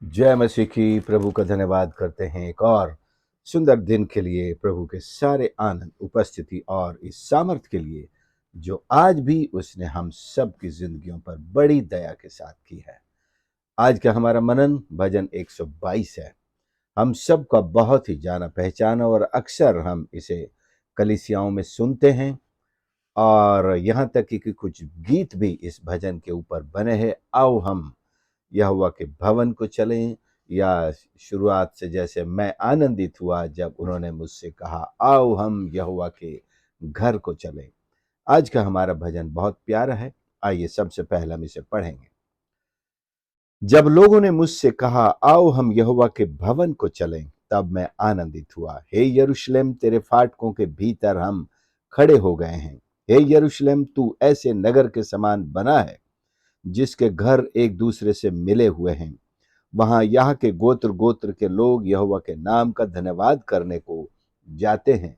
जय मसीह की। प्रभु का धन्यवाद करते हैं एक और सुंदर दिन के लिए, प्रभु के सारे आनंद, उपस्थिति और इस सामर्थ के लिए जो आज भी उसने हम सब की जिंदगियों पर बड़ी दया के साथ की है। आज का हमारा मनन भजन 122 है। हम सब का बहुत ही जाना पहचाना और अक्सर हम इसे कलीसियाओं में सुनते हैं और यहाँ तक कि कुछ गीत भी इस भजन के ऊपर बने हैं। आओ हम यहोवा के भवन को चलें, या शुरुआत से जैसे मैं आनंदित हुआ जब उन्होंने मुझसे कहा आओ हम यहोवा के घर को चलें। आज का हमारा भजन बहुत प्यारा है। आइए सबसे पहले हम इसे पढ़ेंगे। जब लोगों ने मुझसे कहा आओ हम यहोवा के भवन को चलें, तब मैं आनंदित हुआ। हे यरूशलेम, तेरे फाटकों के भीतर हम खड़े हो गए हैं। हे यरूशलेम, तू ऐसे नगर के समान बना है जिसके घर एक दूसरे से मिले हुए हैं। वहां यहाँ के गोत्र गोत्र के लोग यहोवा के नाम का धन्यवाद करने को जाते हैं।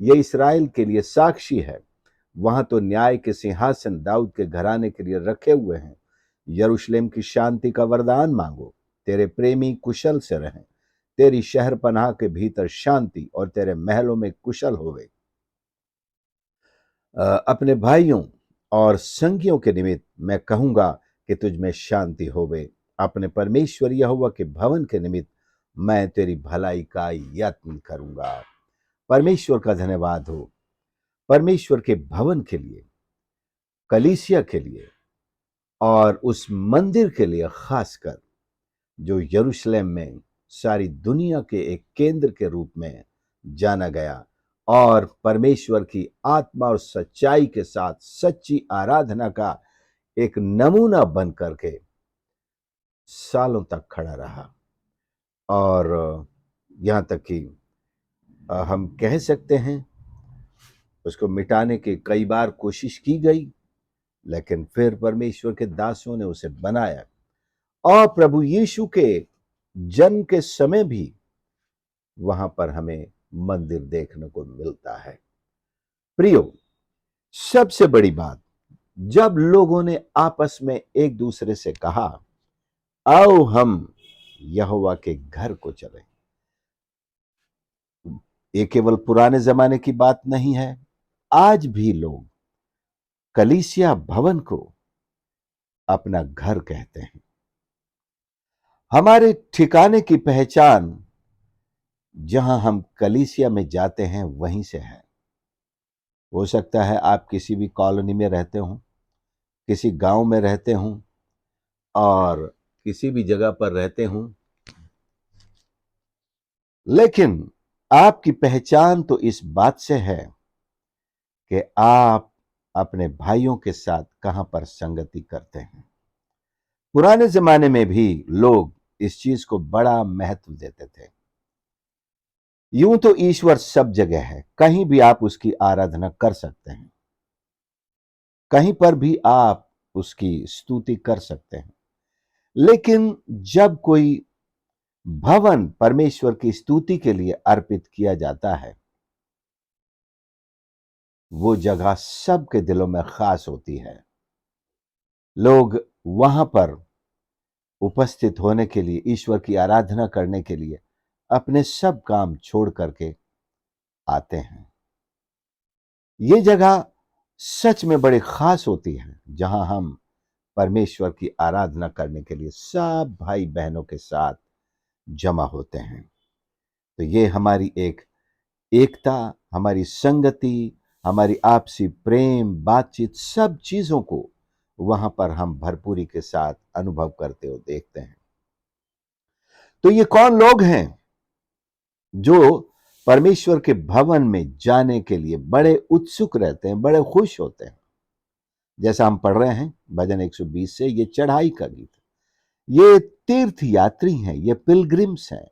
ये इस्राएल के लिए साक्षी है। वहां तो न्याय के सिंहासन दाऊद के घराने के लिए रखे हुए हैं। यरूशलेम की शांति का वरदान मांगो। तेरे प्रेमी कुशल से रहें। तेरी शहर पनाह के भीतर शांति और तेरे महलों में कुशल होवे। अपने भाइयों और संगियों के निमित्त मैं कहूंगा कि तुझ में शांति होवे। अपने परमेश्वर यहोवा के भवन के निमित्त मैं तेरी भलाई का यत्न करूंगा। परमेश्वर का धन्यवाद हो। परमेश्वर के भवन के लिए, कलीसिया के लिए और उस मंदिर के लिए, खासकर जो यरूशलेम में सारी दुनिया के एक केंद्र के रूप में जाना गया और परमेश्वर की आत्मा और सच्चाई के साथ सच्ची आराधना का एक नमूना बन करके सालों तक खड़ा रहा। और यहाँ तक कि हम कह सकते हैं उसको मिटाने की कई बार कोशिश की गई, लेकिन फिर परमेश्वर के दासों ने उसे बनाया। और प्रभु यीशु के जन्म के समय भी वहां पर हमें मंदिर देखने को मिलता है। प्रियो, सबसे बड़ी बात, जब लोगों ने आपस में एक दूसरे से कहा आओ हम यहोवा के घर को चलें, ये केवल पुराने जमाने की बात नहीं है। आज भी लोग कलीसिया भवन को अपना घर कहते हैं। हमारे ठिकाने की पहचान जहां हम कलीसिया में जाते हैं वहीं से है। हो सकता है आप किसी भी कॉलोनी में रहते हो, किसी गांव में रहते हो और किसी भी जगह पर रहते हो, लेकिन आपकी पहचान तो इस बात से है कि आप अपने भाइयों के साथ कहां पर संगति करते हैं। पुराने जमाने में भी लोग इस चीज को बड़ा महत्व देते थे। यूं तो ईश्वर सब जगह है, कहीं भी आप उसकी आराधना कर सकते हैं, कहीं पर भी आप उसकी स्तुति कर सकते हैं। लेकिन जब कोई भवन परमेश्वर की स्तुति के लिए अर्पित किया जाता है, वो जगह सबके दिलों में खास होती है। लोग वहां पर उपस्थित होने के लिए, ईश्वर की आराधना करने के लिए अपने सब काम छोड़ करके आते हैं। ये जगह सच में बड़ी खास होती है, जहां हम परमेश्वर की आराधना करने के लिए सब भाई बहनों के साथ जमा होते हैं। तो ये हमारी एक एकता, हमारी संगति, हमारी आपसी प्रेम, बातचीत, सब चीजों को वहां पर हम भरपूरी के साथ अनुभव करते हो देखते हैं। तो ये कौन लोग हैं जो परमेश्वर के भवन में जाने के लिए बड़े उत्सुक रहते हैं, बड़े खुश होते हैं? जैसा हम पढ़ रहे हैं भजन 120 से, ये चढ़ाई का गीत है। ये तीर्थ यात्री हैं, ये पिलग्रिम्स हैं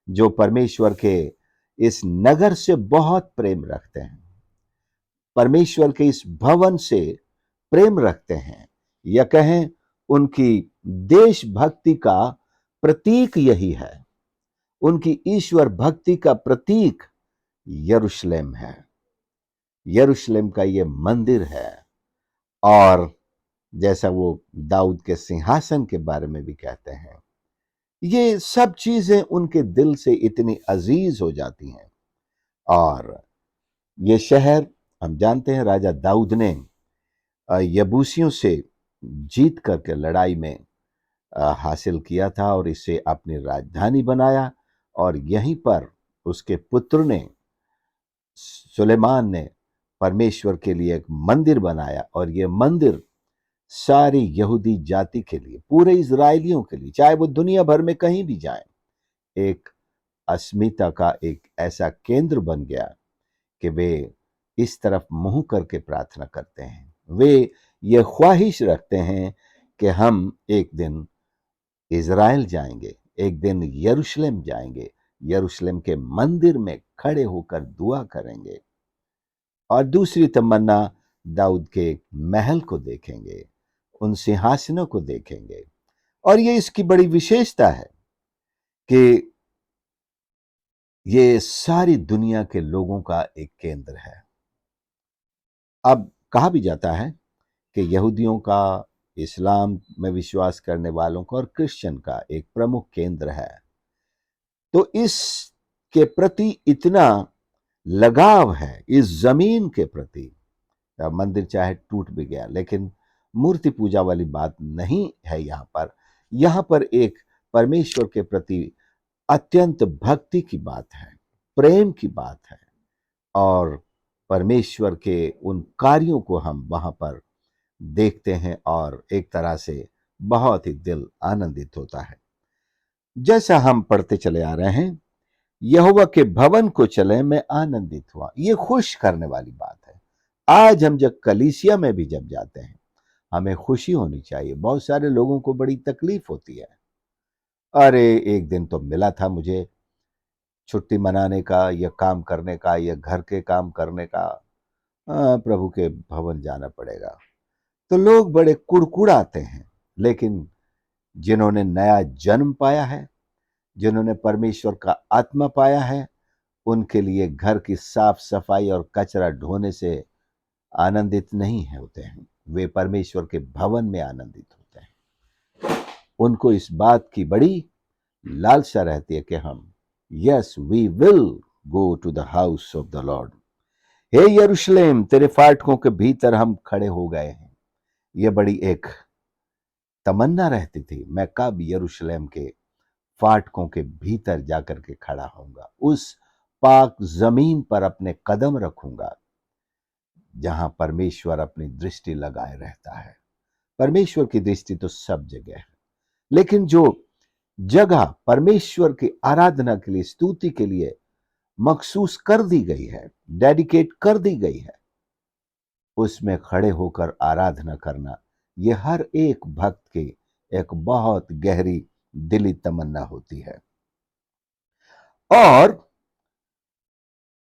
जो परमेश्वर के इस नगर से बहुत प्रेम रखते हैं, परमेश्वर के इस भवन से प्रेम रखते हैं, या कहें उनकी देशभक्ति का प्रतीक यही है। उनकी ईश्वर भक्ति का प्रतीक यरूशलेम है। यरूशलेम का ये मंदिर है। और जैसा वो दाऊद के सिंहासन के बारे में भी कहते हैं ये सब चीजें उनके दिल से इतनी अजीज हो जाती हैं। और ये शहर, हम जानते हैं राजा दाऊद ने यबूसियों से जीत करके लड़ाई में हासिल किया था और इसे अपनी राजधानी बनाया। और यहीं पर उसके पुत्र ने, सुलेमान ने, परमेश्वर के लिए एक मंदिर बनाया। और ये मंदिर सारी यहूदी जाति के लिए, पूरे इज़राइलियों के लिए, चाहे वो दुनिया भर में कहीं भी जाएं, एक अस्मिता का एक ऐसा केंद्र बन गया कि वे इस तरफ मुंह करके प्रार्थना करते हैं। वे ये ख्वाहिश रखते हैं कि हम एक दिन इज़राइल जाएंगे, एक दिन यरूशलेम जाएंगे, यरूशलेम के मंदिर में खड़े होकर दुआ करेंगे। और दूसरी तमन्ना, दाऊद के महल को देखेंगे, उन सिंहासनों को देखेंगे। और ये इसकी बड़ी विशेषता है कि ये सारी दुनिया के लोगों का एक केंद्र है। अब कहा भी जाता है कि यहूदियों का, इस्लाम में विश्वास करने वालों का और क्रिश्चियन का एक प्रमुख केंद्र है। तो इसके प्रति इतना लगाव है, इस जमीन के प्रति। मंदिर चाहे टूट भी गया, लेकिन मूर्ति पूजा वाली बात नहीं है यहाँ पर। यहाँ पर एक परमेश्वर के प्रति अत्यंत भक्ति की बात है, प्रेम की बात है। और परमेश्वर के उन कार्यों को हम वहां पर देखते हैं और एक तरह से बहुत ही दिल आनंदित होता है। जैसा हम पढ़ते चले आ रहे हैं, यहोवा के भवन को चले मैं आनंदित हुआ। ये खुश करने वाली बात है। आज हम जब कलीसिया में भी जब जाते हैं, हमें खुशी होनी चाहिए। बहुत सारे लोगों को बड़ी तकलीफ होती है। अरे एक दिन तो मिला था मुझे छुट्टी मनाने का, या काम करने का, या घर के काम करने का, प्रभु के भवन जाना पड़ेगा। तो लोग बड़े कुड़कुड़ाते हैं। लेकिन जिन्होंने नया जन्म पाया है, जिन्होंने परमेश्वर का आत्मा पाया है, उनके लिए घर की साफ सफाई और कचरा ढोने से आनंदित नहीं होते हैं। वे परमेश्वर के भवन में आनंदित होते हैं। उनको इस बात की बड़ी लालसा रहती है कि हम, yes we will go to the house of the Lord. हे यरूशलेम, तेरे फाटकों के भीतर हम खड़े हो गए हैं। ये बड़ी एक तमन्ना रहती थी, मैं कब यरूशलेम के फाटकों के भीतर जाकर के खड़ा होऊंगा, उस पाक जमीन पर अपने कदम रखूंगा जहां परमेश्वर अपनी दृष्टि लगाए रहता है। परमेश्वर की दृष्टि तो सब जगह है, लेकिन जो जगह परमेश्वर की आराधना के लिए, स्तुति के लिए मखसूस कर दी गई है, डेडिकेट कर दी गई है, उसमें खड़े होकर आराधना करना, यह हर एक भक्त की एक बहुत गहरी दिली तमन्ना होती है। और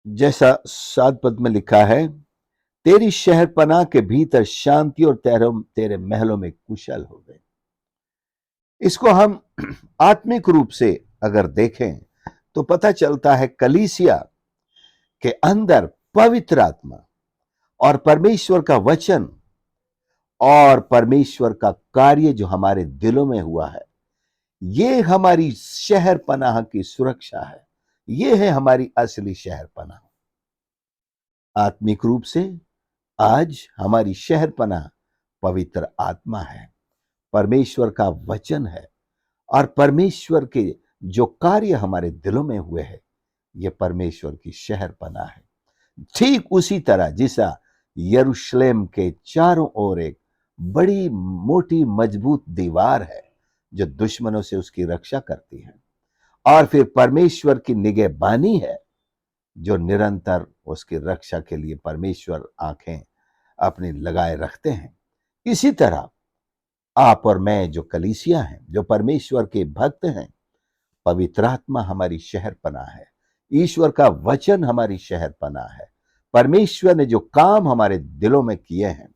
जैसा 7 पद में लिखा है, तेरी शहरपनाह के भीतर शांति और तेरे महलों में कुशल हो गए। इसको हम आत्मिक रूप से अगर देखें तो पता चलता है कलीसिया के अंदर पवित्र आत्मा और परमेश्वर का वचन और परमेश्वर का कार्य जो हमारे दिलों में हुआ है, ये हमारी शहर पनाह की सुरक्षा है। ये है हमारी असली शहर पनाह। आत्मिक रूप से आज हमारी शहर पनाह पवित्र आत्मा है, परमेश्वर का वचन है। और परमेश्वर के जो कार्य हमारे दिलों में हुए हैं, ये परमेश्वर की शहर पनाह है। ठीक उसी तरह जैसा यरूशलेम के चारों ओर एक बड़ी मोटी मजबूत दीवार है जो दुश्मनों से उसकी रक्षा करती है, और फिर परमेश्वर की निगहबानी है जो निरंतर उसकी रक्षा के लिए परमेश्वर आंखें अपनी लगाए रखते हैं। इसी तरह आप और मैं जो कलीसिया हैं, जो परमेश्वर के भक्त हैं, पवित्र आत्मा हमारी शहर पनाह है, ईश्वर का वचन हमारी शहर पनाह है। परमेश्वर ने जो काम हमारे दिलों में किए हैं,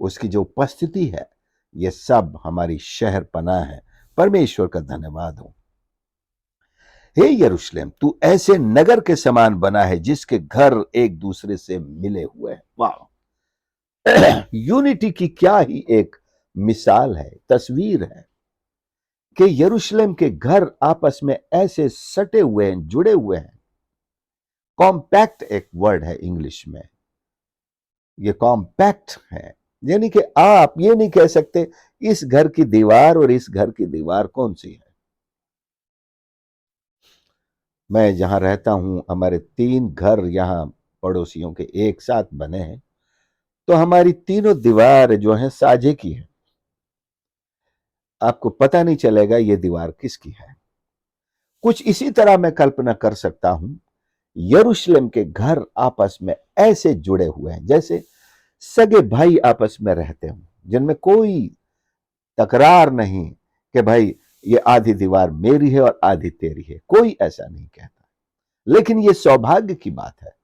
उसकी जो उपस्थिति है, ये सब हमारी शहर पनाह है। परमेश्वर का धन्यवाद हो। हे यरूशलेम, तू ऐसे नगर के समान बना है जिसके घर एक दूसरे से मिले हुए हैं। वाह, यूनिटी की क्या ही एक मिसाल है, तस्वीर है। कि यरूशलेम के घर आपस में ऐसे सटे हुए हैं, जुड़े हुए हैं। कॉम्पैक्ट एक वर्ड है इंग्लिश में, ये कॉम्पैक्ट है। यानी कि आप ये नहीं कह सकते इस घर की दीवार और इस घर की दीवार कौन सी है। मैं जहां रहता हूं, हमारे 3 घर यहां पड़ोसियों के एक साथ बने हैं, तो हमारी तीनों दीवार जो है साझे की है। आपको पता नहीं चलेगा ये दीवार किसकी है। कुछ इसी तरह मैं कल्पना कर सकता हूं, यरूशलेम के घर आपस में ऐसे जुड़े हुए हैं जैसे सगे भाई आपस में रहते हों, जिनमें कोई तकरार नहीं कि भाई ये आधी दीवार मेरी है और आधी तेरी है, कोई ऐसा नहीं कहता। लेकिन ये सौभाग्य की बात है,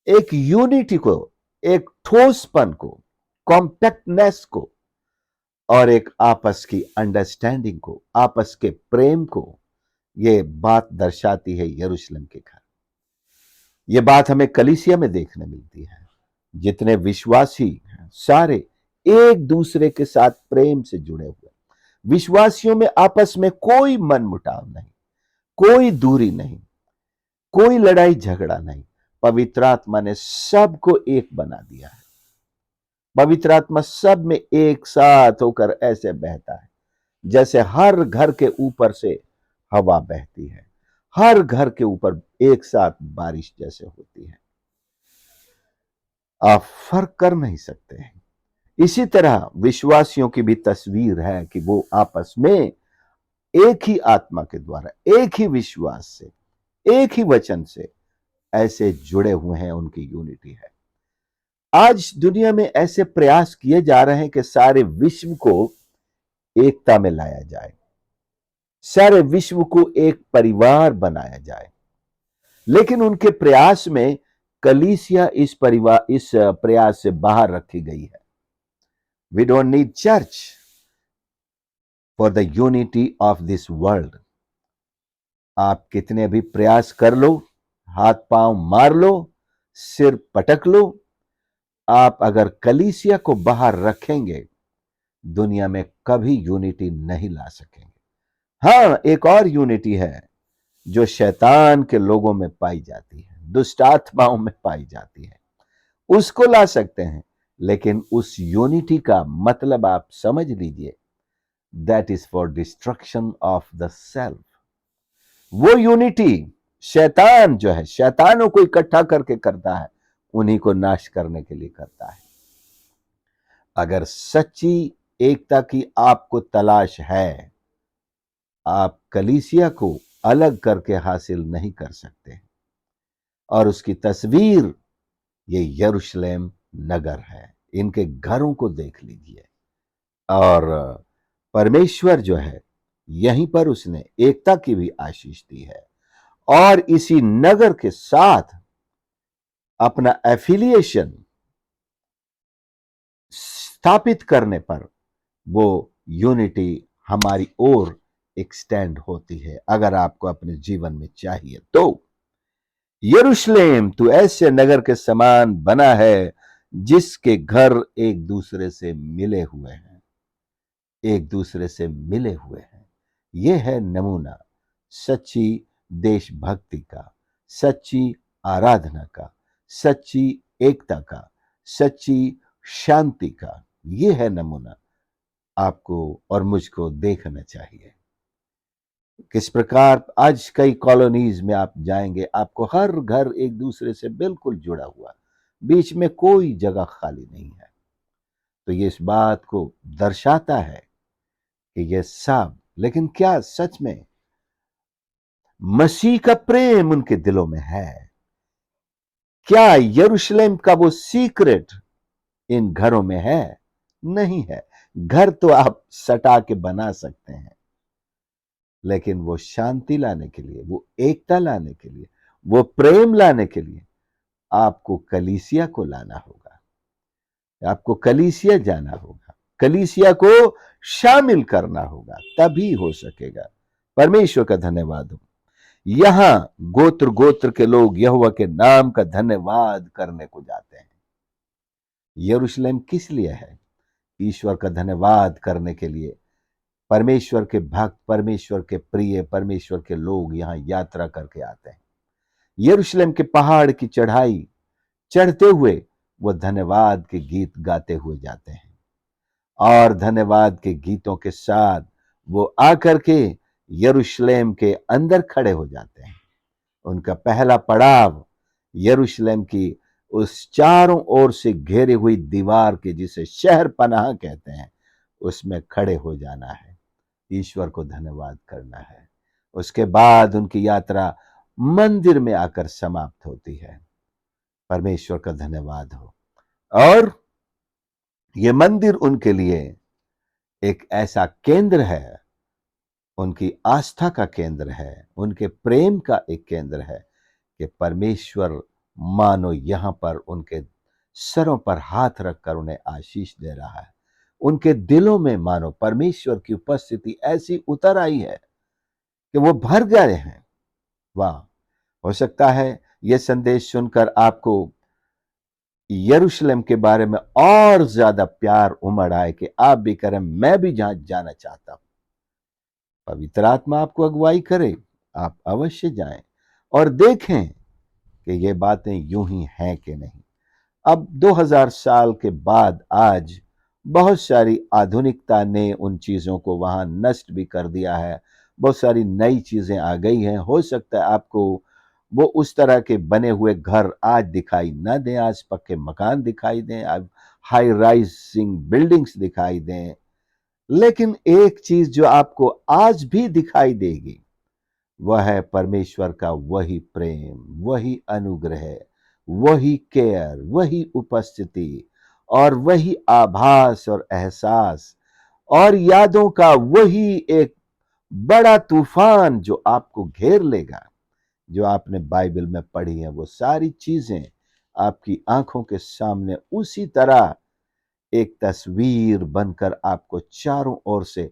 एक यूनिटी को, एक ठोसपन को, कॉम्पैक्टनेस को और एक आपस की अंडरस्टैंडिंग को, आपस के प्रेम को ये बात दर्शाती है यरूशलेम के घर। ये बात हमें कलीसिया में देखने मिलती है। जितने विश्वासी हैं सारे एक दूसरे के साथ प्रेम से जुड़े हुए, विश्वासियों में आपस में कोई मनमुटाव नहीं, कोई दूरी नहीं, कोई लड़ाई झगड़ा नहीं। पवित्र आत्मा ने सबको एक बना दिया है। पवित्र आत्मा सब में एक साथ होकर ऐसे बहता है जैसे हर घर के ऊपर से हवा बहती है, हर घर के ऊपर एक साथ बारिश जैसे होती है। आप फर्क कर नहीं सकते हैं। इसी तरह विश्वासियों की भी तस्वीर है कि वो आपस में एक ही आत्मा के द्वारा, एक ही विश्वास से, एक ही वचन से ऐसे जुड़े हुए हैं, उनकी यूनिटी है। आज दुनिया में ऐसे प्रयास किए जा रहे हैं कि सारे विश्व को एकता में लाया जाए, सारे विश्व को एक परिवार बनाया जाए। लेकिन उनके प्रयास में कलीसिया इस प्रयास से बाहर रखी गई है। We don't need church for the unity of this world. आप कितने भी प्रयास कर लो, हाथ पांव मार लो, सिर पटक लो, आप अगर कलीसिया को बाहर रखेंगे, दुनिया में कभी यूनिटी नहीं ला सकेंगे। हां, एक और यूनिटी है जो शैतान के लोगों में पाई जाती है, दुष्ट आत्माओं में पाई जाती है, उसको ला सकते हैं। लेकिन उस यूनिटी का मतलब आप समझ लीजिए, that is for destruction of the self. वो यूनिटी शैतान जो है, शैतानों को इकट्ठा करके करता है, उन्हीं को नाश करने के लिए करता है। अगर सच्ची एकता की आपको तलाश है, आप कलीसिया को अलग करके हासिल नहीं कर सकते। और उसकी तस्वीर ये यरूशलेम नगर है। इनके घरों को देख लीजिए। और परमेश्वर जो है, यहीं पर उसने एकता की भी आशीष दी है और इसी नगर के साथ अपना एफिलिएशन स्थापित करने पर वो यूनिटी हमारी ओर एक्सटेंड होती है। अगर आपको अपने जीवन में चाहिए तो यरूशलेम तो ऐसे नगर के समान बना है जिसके घर एक दूसरे से मिले हुए हैं, एक दूसरे से मिले हुए हैं। यह है नमूना सच्ची देशभक्ति का, सच्ची आराधना का, सच्ची एकता का, सच्ची शांति का। यह है नमूना आपको और मुझको देखना चाहिए। किस प्रकार आज कई कॉलोनीज में आप जाएंगे, आपको हर घर एक दूसरे से बिल्कुल जुड़ा हुआ, बीच में कोई जगह खाली नहीं है। तो ये इस बात को दर्शाता है कि ये सब, लेकिन क्या सच में मसीह का प्रेम उनके दिलों में है? क्या यरूशलेम का वो सीक्रेट इन घरों में है? नहीं है। घर तो आप सटा के बना सकते हैं, लेकिन वो शांति लाने के लिए, वो एकता लाने के लिए, वो प्रेम लाने के लिए आपको कलीसिया को लाना होगा, आपको कलीसिया जाना होगा, कलीसिया को शामिल करना होगा, तभी हो सकेगा। परमेश्वर का धन्यवाद हो। यहां गोत्र गोत्र के लोग यहोवा के नाम का धन्यवाद करने को जाते हैं। यरूशलेम किस लिए है? ईश्वर का धन्यवाद करने के लिए परमेश्वर के भक्त, परमेश्वर के प्रिय, परमेश्वर के लोग यहाँ यात्रा करके आते हैं। यरूशलेम के पहाड़ की चढ़ाई चढ़ते हुए वो धन्यवाद के गीत गाते हुए जाते हैं, और धन्यवाद के गीतों के साथ वो आकर के यरूशलेम के अंदर खड़े हो जाते हैं। उनका पहला पड़ाव यरूशलेम की उस चारों ओर से घेरी हुई दीवार के, जिसे शहर पनाह कहते हैं, उसमें खड़े हो जाना है, ईश्वर को धन्यवाद करना है। उसके बाद उनकी यात्रा मंदिर में आकर समाप्त होती है। परमेश्वर का धन्यवाद हो। और ये मंदिर उनके लिए एक ऐसा केंद्र है, उनकी आस्था का केंद्र है, उनके प्रेम का एक केंद्र है कि परमेश्वर मानो यहां पर उनके सरों पर हाथ रखकर उन्हें आशीष दे रहा है। उनके दिलों में मानो परमेश्वर की उपस्थिति ऐसी उतर आई है कि वो भर गए हैं। वाह! हो सकता है यह संदेश सुनकर आपको यरूशलेम के बारे में और ज्यादा प्यार उमड़ आए कि आप भी करें, मैं भी जहां जाना चाहता हूं। पवित्र आत्मा आपको अगुवाई करे, आप अवश्य जाएं और देखें कि ये बातें यूं ही हैं कि नहीं। अब 2000 साल के बाद आज बहुत सारी आधुनिकता ने उन चीजों को वहां नष्ट भी कर दिया है। बहुत सारी नई चीजें आ गई हैं। हो सकता है आपको वो उस तरह के बने हुए घर आज दिखाई न दें, आज पक्के मकान दिखाई दें, अब हाई राइजिंग बिल्डिंग्स दिखाई दें, लेकिन एक चीज जो आपको आज भी दिखाई देगी वह है परमेश्वर का वही प्रेम, वही अनुग्रह, वही केयर, वही उपस्थिति और वही आभास और एहसास और यादों का वही एक बड़ा तूफान जो आपको घेर लेगा। जो आपने बाइबल में पढ़ी है वो सारी चीजें आपकी आंखों के सामने उसी तरह एक तस्वीर बनकर आपको चारों ओर से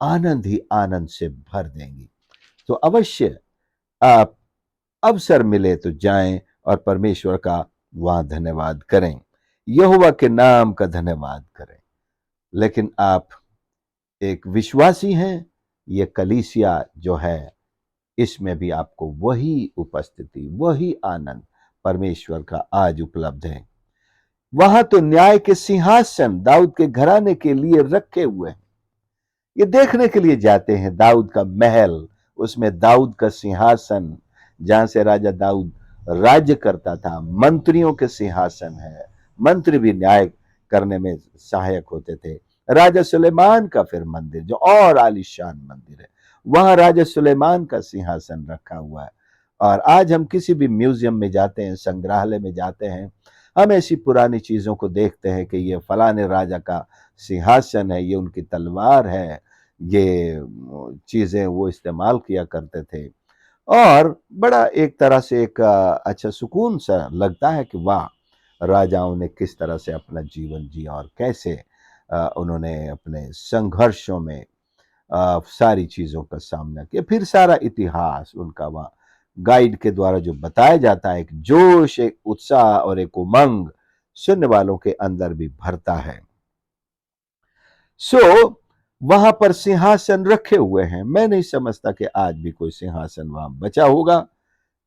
आनंद ही आनंद से भर देंगी। तो अवश्य आप अवसर मिले तो जाएं और परमेश्वर का वहां धन्यवाद करें, यहोवा के नाम का धन्यवाद करें। लेकिन आप एक विश्वासी हैं, ये कलीसिया जो है इसमें भी आपको वही उपस्थिति, वही आनंद परमेश्वर का आज उपलब्ध है। वहां तो न्याय के सिंहासन दाऊद के घराने के लिए रखे हुए हैं। ये देखने के लिए जाते हैं दाऊद का महल, उसमें दाऊद का सिंहासन जहां से राजा दाऊद राज्य करता था। मंत्रियों के सिंहासन है, मंत्री भी न्याय करने में सहायक होते थे। राजा सुलेमान का फिर मंदिर जो और आलीशान मंदिर है, वहां राजा सुलेमान का सिंहासन रखा हुआ है। और आज हम किसी भी म्यूजियम में जाते हैं, संग्रहालय में जाते हैं, हम ऐसी पुरानी चीजों को देखते हैं कि ये फलाने राजा का सिंहासन है, ये उनकी तलवार है, ये चीजें वो इस्तेमाल किया करते थे। और बड़ा एक तरह से एक अच्छा सुकून सा लगता है कि वाह, राजाओं ने किस तरह से अपना जीवन जिया और कैसे उन्होंने अपने संघर्षों में सारी चीजों का सामना किया। फिर सारा इतिहास उनका वहाँ गाइड के द्वारा जो बताया जाता है, एक जोश, एक उत्साह और एक उमंग सुनने वालों के अंदर भी भरता है। वहां पर सिंहासन रखे हुए हैं। मैं नहीं समझता कि आज भी कोई सिंहासन वहां बचा होगा,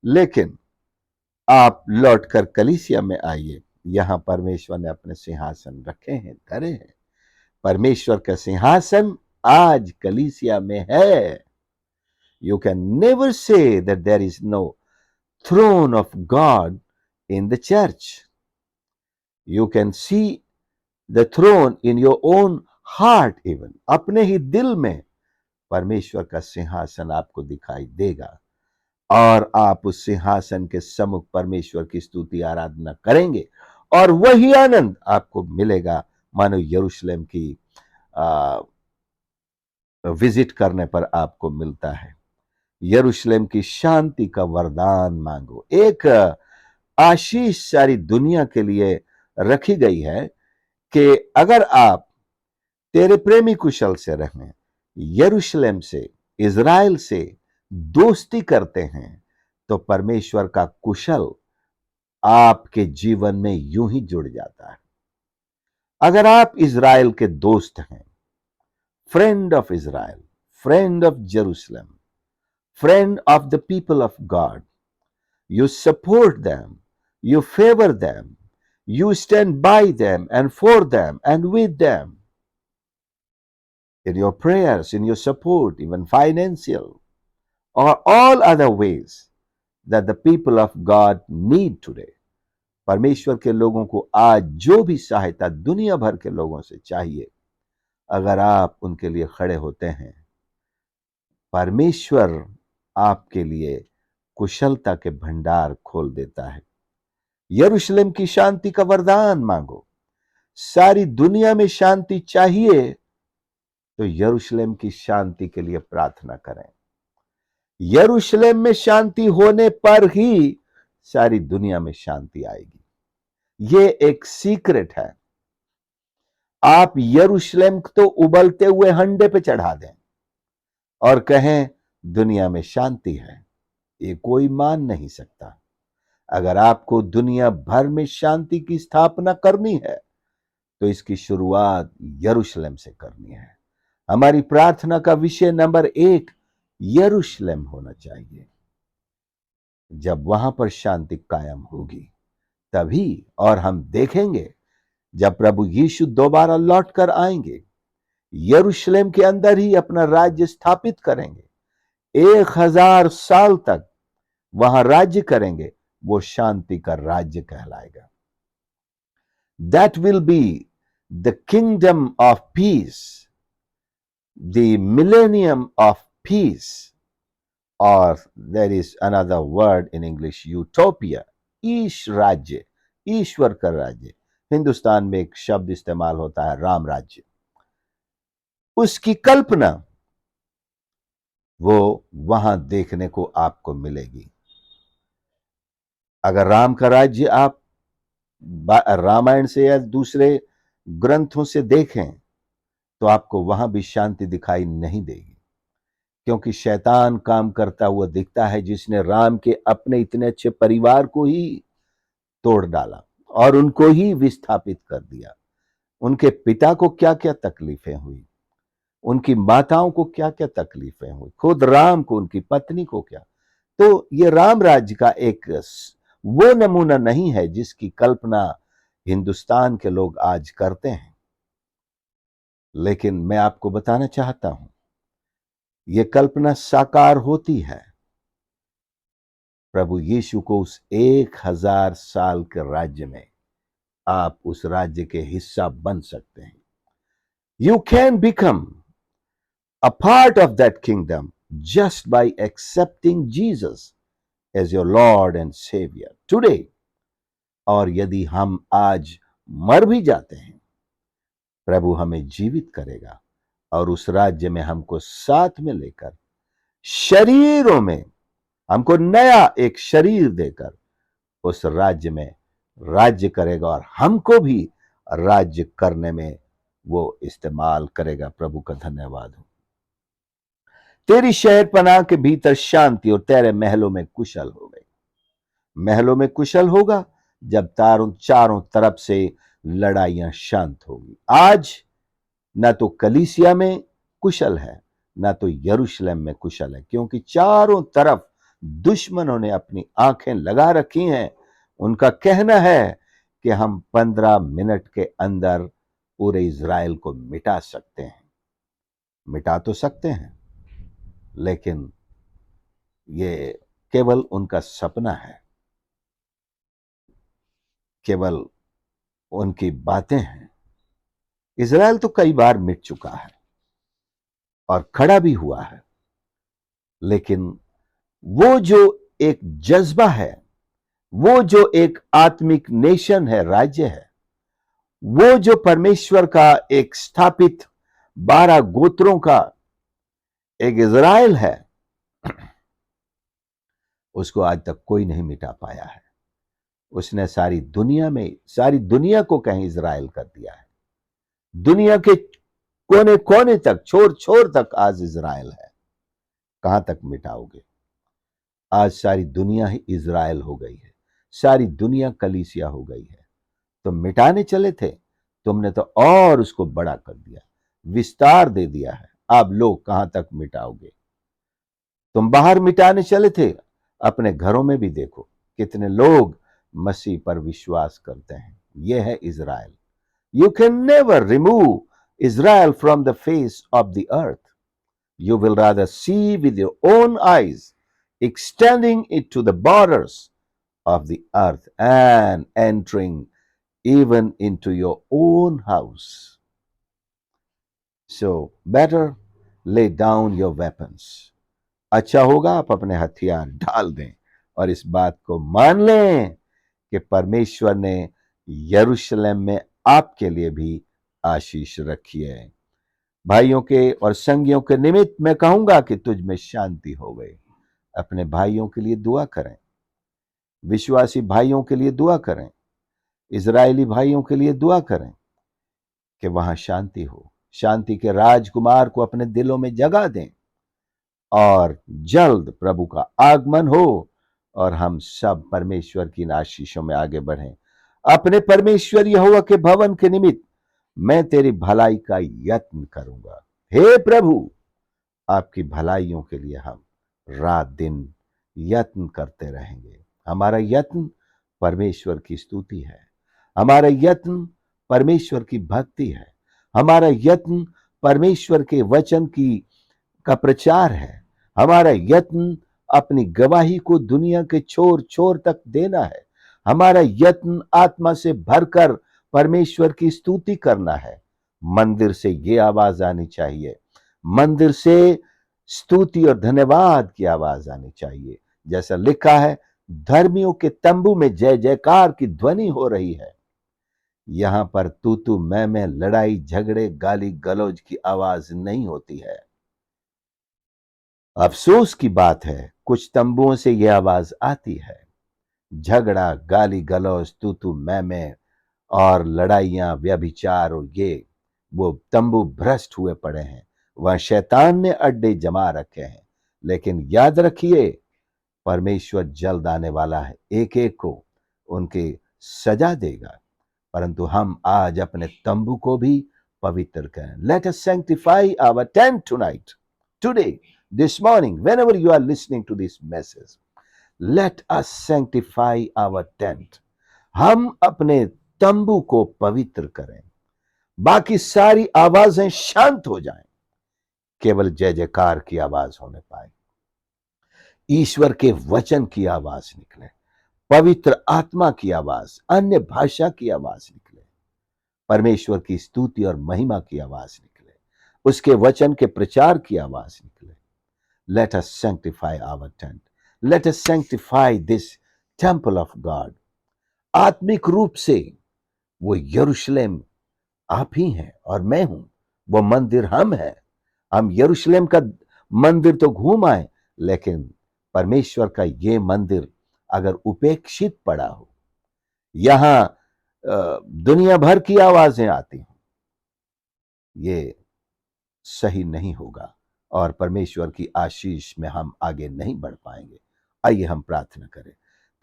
लेकिन आप लौटकर कलीसिया में आइए, यहां परमेश्वर ने अपने सिंहासन रखे हैं, धरे हैं। परमेश्वर का सिंहासन आज कलीसिया में है। You can never say that there is no throne of God in the church. You can see the throne in your own heart even. अपने ही दिल में परमेश्वर का सिंहासन आपको दिखाई देगा और आप उस सिंहासन के सम्मुख परमेश्वर की स्तुति आराधना करेंगे और वही आनंद आपको मिलेगा मानो यरूशलेम की विजिट करने पर आपको मिलता है। यरूशलेम की शांति का वरदान मांगो। एक आशीष सारी दुनिया के लिए रखी गई है कि अगर आप तेरे प्रेमी कुशल से रहें, यरूशलेम से, इज़राइल से दोस्ती करते हैं, तो परमेश्वर का कुशल आपके जीवन में यूं ही जुड़ जाता है। अगर आप इज़राइल के दोस्त हैं, friend of Israel, friend of Jerusalem, friend of the people of God. You support them, you favor them, you stand by them and for them and with them in your prayers, in your support, even financial or all other ways that the people of God need today. परमेश्वर के लोगों को आज जो भी सहायता दुनिया भर के लोगों से चाहिए, अगर आप उनके लिए खड़े होते हैं, परमेश्वर आपके लिए कुशलता के भंडार खोल देता है। यरूशलेम की शांति का वरदान मांगो। सारी दुनिया में शांति चाहिए तो यरूशलेम की शांति के लिए प्रार्थना करें। यरूशलेम में शांति होने पर ही सारी दुनिया में शांति आएगी। ये एक सीक्रेट है। आप यरूशलेम तो उबलते हुए हंडे पे चढ़ा दें और कहें दुनिया में शांति है, ये कोई मान नहीं सकता। अगर आपको दुनिया भर में शांति की स्थापना करनी है तो इसकी शुरुआत यरूशलेम से करनी है। हमारी प्रार्थना का विषय नंबर 1 यरूशलेम होना चाहिए। जब वहां पर शांति कायम होगी तभी, और हम देखेंगे जब प्रभु यीशु दोबारा लौट कर आएंगे, यरूशलेम के अंदर ही अपना राज्य स्थापित करेंगे। 1000 साल तक वहां राज्य करेंगे। वो शांति का राज्य कहलाएगा। That will be the kingdom of peace, the millennium of peace, or there is another word in English, utopia, ईश राज्य, ईश्वर का राज्य। हिंदुस्तान में एक शब्द इस्तेमाल होता है राम राज्य। उसकी कल्पना वो वहां देखने को आपको मिलेगी। अगर राम का राज्य आप रामायण से या दूसरे ग्रंथों से देखें तो आपको वहां भी शांति दिखाई नहीं देगी, क्योंकि शैतान काम करता हुआ दिखता है, जिसने राम के अपने इतने अच्छे परिवार को ही तोड़ डाला और उनको ही विस्थापित कर दिया। उनके पिता को क्या क्या तकलीफें हुई, उनकी माताओं को क्या क्या तकलीफें हुई, खुद राम को, उनकी पत्नी को क्या। तो ये राम राज्य का एक वो नमूना नहीं है जिसकी कल्पना हिंदुस्तान के लोग आज करते हैं। लेकिन मैं आपको बताना चाहता हूं, ये कल्पना साकार होती है। प्रभु यीशु को उस 1000 साल के राज्य में आप उस राज्य के हिस्सा बन सकते हैं। You can become a part of that kingdom just by accepting Jesus as your Lord and Savior today. और यदि हम आज मर भी जाते हैं, प्रभु हमें जीवित करेगा और उस राज्य में हमको साथ में लेकर शरीरों में हमको नया एक शरीर देकर उस राज्य में राज्य करेगा और हमको भी राज्य करने में वो इस्तेमाल करेगा। प्रभु का धन्यवाद हो। तेरी शहर पनाह के भीतर शांति और तेरे महलों में कुशल हो गई। महलों में कुशल होगा जब चारों तरफ से लड़ाइयां शांत होगी। आज ना तो कलीसिया में कुशल है, ना तो यरूशलेम में कुशल है, क्योंकि चारों तरफ दुश्मनों ने अपनी आंखें लगा रखी हैं। उनका कहना है कि हम 15 मिनट के अंदर पूरे इज़राइल को मिटा सकते हैं। मिटा तो सकते हैं, लेकिन ये केवल उनका सपना है, केवल उनकी बातें हैं। इज़राइल तो कई बार मिट चुका है और खड़ा भी हुआ है, लेकिन वो जो एक जज्बा है, वो जो एक आत्मिक नेशन है, राज्य है, वो जो परमेश्वर का एक स्थापित 12 गोत्रों का एक इज़राइल है, उसको आज तक कोई नहीं मिटा पाया है। उसने सारी दुनिया को कहीं इज़राइल कर दिया है। दुनिया के कोने कोने तक, छोर छोर तक आज इज़राइल है। कहां तक मिटाओगे? आज सारी दुनिया ही इज़राइल हो गई है, सारी दुनिया कलीसिया हो गई है। तुम मिटाने चले थे, तुमने तो और उसको बड़ा कर दिया। विस्तार दे दिया है। अब लोग कहां तक मिटाओगे? तुम बाहर मिटाने चले थे, अपने घरों में भी देखो कितने लोग मसीह पर विश्वास करते हैं। यह है Israel. You can never remove Israel from the face of the earth. You will rather see with your own eyes, extending it to the borders of the earth and entering even into your own house. So, better lay down your weapons. अच्छा होगा आप अपने हथियार डाल दें और इस बात को मान लें कि परमेश्वर ने यरूशलेम में आपके लिए भी आशीष रखी है। भाइयों के और संगियों के निमित्त मैं कहूंगा कि तुझ में शांति हो गई। अपने भाइयों के लिए दुआ करें, विश्वासी भाइयों के लिए दुआ करें, इजरायली भाइयों के लिए दुआ करें कि वहां शांति हो। शांति के राजकुमार को अपने दिलों में जगा दें और जल्द प्रभु का आगमन हो और हम सब परमेश्वर की आशीषों में आगे बढ़ें। अपने परमेश्वर यहोवा के भवन के निमित्त मैं तेरी भलाई का यत्न करूंगा। हे प्रभु, आपकी भलाइयों के लिए हम रात दिन यत्न करते रहेंगे। हमारा यत्न परमेश्वर की स्तुति है, हमारा यत्न परमेश्वर की भक्ति है, हमारा यत्न परमेश्वर के वचन की का प्रचार है, हमारा यत्न अपनी गवाही को दुनिया के छोर छोर तक देना है, हमारा यत्न आत्मा से भरकर परमेश्वर की स्तुति करना है। मंदिर से ये आवाज आनी चाहिए, मंदिर से स्तुति और धन्यवाद की आवाज आनी चाहिए। जैसा लिखा है, धर्मियों के तंबू में जय जयकार की ध्वनि हो रही है। यहां पर तू मैं लड़ाई झगड़े गाली गलौज की आवाज नहीं होती है। अफसोस की बात है, कुछ तंबुओं से यह आवाज आती है। झगड़ा, गाली गलौज, तू मैं और लड़ाइयां, व्यभिचार और ये वो तंबू भ्रष्ट हुए पड़े हैं। वहां शैतान ने अड्डे जमा रखे हैं। लेकिन याद रखिए, परमेश्वर जल्द आने वाला है, एक एक को उनके सजा देगा। परंतु हम आज अपने तंबू को भी पवित्र करें। Let us sanctify our tent tonight, today, this morning, whenever you are listening to this message, let us sanctify our tent. हम अपने तंबू को पवित्र करें, बाकी सारी आवाजें शांत हो जाएं, केवल जय जयकार की आवाज होने पाए, ईश्वर के वचन की आवाज निकले, पवित्र आत्मा की आवाज, अन्य भाषा की आवाज निकले, परमेश्वर की स्तुति और महिमा की आवाज निकले, उसके वचन के प्रचार की आवाज निकले। Let us sanctify our tent. Let us sanctify this temple of God. आत्मिक रूप से वो यरूशलेम आप ही हैं और मैं हूं, वो मंदिर हम हैं। हम यरूशलेम का मंदिर तो घूम आए, लेकिन परमेश्वर का ये मंदिर अगर उपेक्षित पड़ा हो, यहां दुनिया भर की आवाजें आती हो, ये सही नहीं होगा और परमेश्वर की आशीष में हम आगे नहीं बढ़ पाएंगे। आइए हम प्रार्थना करें।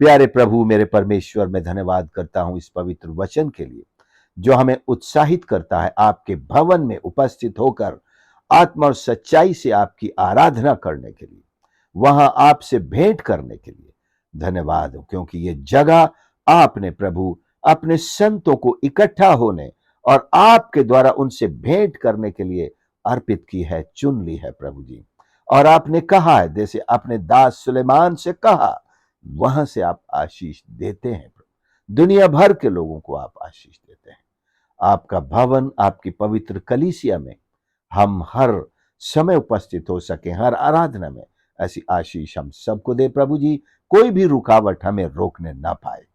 प्यारे प्रभु, मेरे परमेश्वर, मैं धन्यवाद करता हूं इस पवित्र वचन के लिए जो हमें उत्साहित करता है आपके भवन में उपस्थित होकर आत्मा और सच्चाई से आपकी आराधना करने के लिए, वहां आपसे भेंट करने के लिए धन्यवाद हो, क्योंकि ये जगह आपने प्रभु अपने संतों को इकट्ठा होने और आपके द्वारा उनसे भेंट करने के लिए अर्पित की है, चुन ली है प्रभु जी। और आपने कहा है, जैसे अपने दास सुलेमान से कहा, वहां से आप आशीष देते हैं प्रभु, दुनिया भर के लोगों को आप आशीष देते हैं। आपका भवन, आपकी पवित्र कलीसिया में हम हर समय उपस्थित हो सके, हर आराधना में ऐसी आशीष हम सबको दे प्रभु जी। कोई भी रुकावट हमें रोकने ना पाए।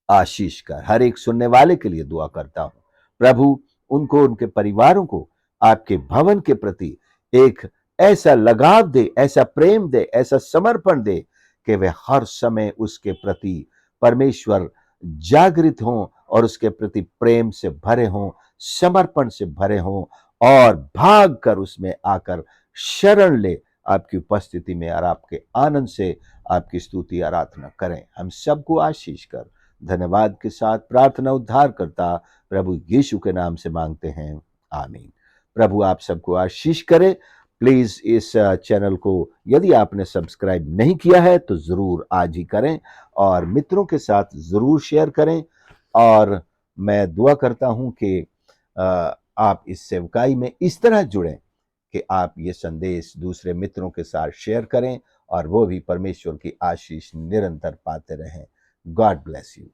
आशीष कर हर एक सुनने वाले के लिए दुआ करता हूं प्रभु, उनको, उनके परिवारों को आपके भवन के प्रति एक ऐसा लगाव दे, ऐसा प्रेम दे, ऐसा समर्पण दे कि वे हर समय उसके प्रति परमेश्वर जागृत हों और उसके प्रति प्रेम से भरे हों, समर्पण से भरे हों और भाग कर उसमें आकर शरण ले आपकी उपस्थिति में और आपके आनंद से आपकी स्तुति आराधना करें। हम सबको आशीष कर धन्यवाद के साथ प्रार्थना उद्धार करता प्रभु यीशु के नाम से मांगते हैं, आमीन। प्रभु आप सबको आशीष करे। प्लीज इस चैनल को यदि आपने सब्सक्राइब नहीं किया है तो जरूर आज ही करें और मित्रों के साथ जरूर शेयर करें। और मैं दुआ करता हूं कि आप इस सेवकाई में इस तरह जुड़ें कि आप ये संदेश दूसरे मित्रों के साथ शेयर करें और वो भी परमेश्वर की आशीष निरंतर पाते रहें। God bless you.